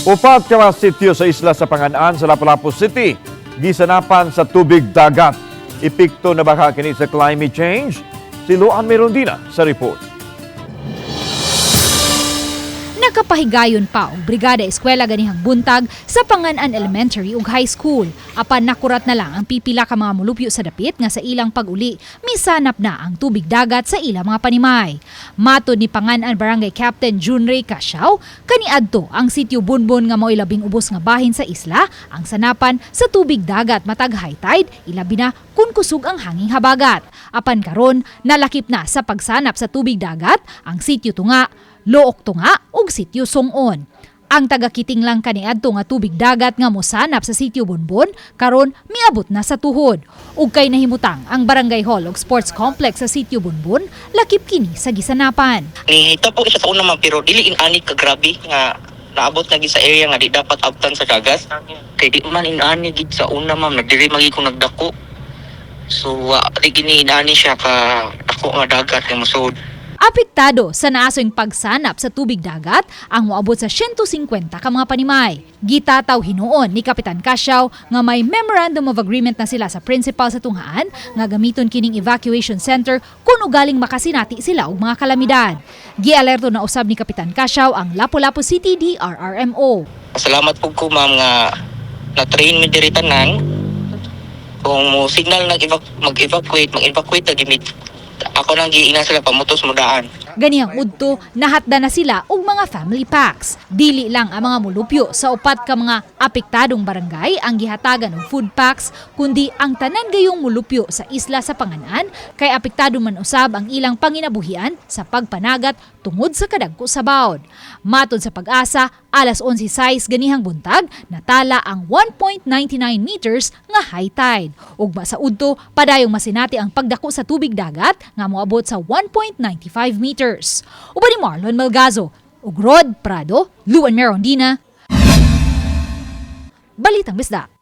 Upat ka sitio sa isla sa Pangan-an sa Lapu-Lapu City. Gisanapan sa tubig-dagat. Epekto na baka kini sa climate change? Si Luan Merondina sa report. Nakapahigayon pa og brigada eskwela ganihang buntag sa Pangan-an Elementary ug High School. Apan nakurat na lang ang pipila ka mga mulupyo sa dapit nga sa ilang pag-uli, misanap na ang tubig-dagat sa ilang mga panimay. Matod ni Pangan-an Barangay Captain Junrey, Casiao, kaniadtu ang Sitio Bonbon nga maoy labing ubos nga bahin sa isla, ang sanapan sa tubig-dagat matag high tide, ilabi na kun kusog ang hanging habagat. Apan karon nalakip na sa pagsanap sa tubig-dagat ang Sitio Tunga, Looc Tunga ug Sitio Sung-on. Ang taga-kiting lang kaniadto nga tubig-dagat nga mosanap sa Sitio Bonbon karon miabot na sa tuhod. Ug kay nahimutang ang Barangay Hall ug Sports Complex sa Sitio Bonbon, lakip kini sa gisanapan. Ito po isa sa una man pero dili inani ka grabe nga naabot na gid sa area nga di dapat abtan sa dagat. Kay di man inani gid sa una ma'am nagdiri magi ko nagdako. So di gini inani siya ka dako nga dagat nga mosud. Apektado sa naasoing pagsanap sa tubig-dagat ang moabot sa 150 ka mga panimay. Gitataw hinuon ni Kapitan Casiao nga may Memorandum of Agreement na sila sa principal sa Tunghaan nga gamiton kining evacuation center kung ugaling makasinati sila og mga kalamidad. Gialerto na usab ni Kapitan Casiao ang Lapu-Lapu City DRRMO. Salamat po ko ma'am nga na-train mi diri tanan. Kung mo signal mag-evacuate na gimit ako nang giingnan sila pamutos mo daan. Ganihang udto, nahatda na sila og mga family packs. Dili lang ang mga mulupyo sa upat ka mga apektadong barangay ang gihatagan og food packs, kundi ang tanan gayong mulupyo sa isla sa Pangan-an kay apektado man usab ang ilang panginabuhian sa pagpanagat tungod sa kadagko sa bawd. Matod sa Pag-asa, alas 11:06 ganihang buntag, natala ang 1.99 meters nga high tide. Ug sa udto, padayong masinati ang pagdako sa tubig-dagat nga moabot sa 1.95 meters. Uban ni Marlon Malgazo, ug Rod Prado, Luan Merondina, Balitang Bisdak.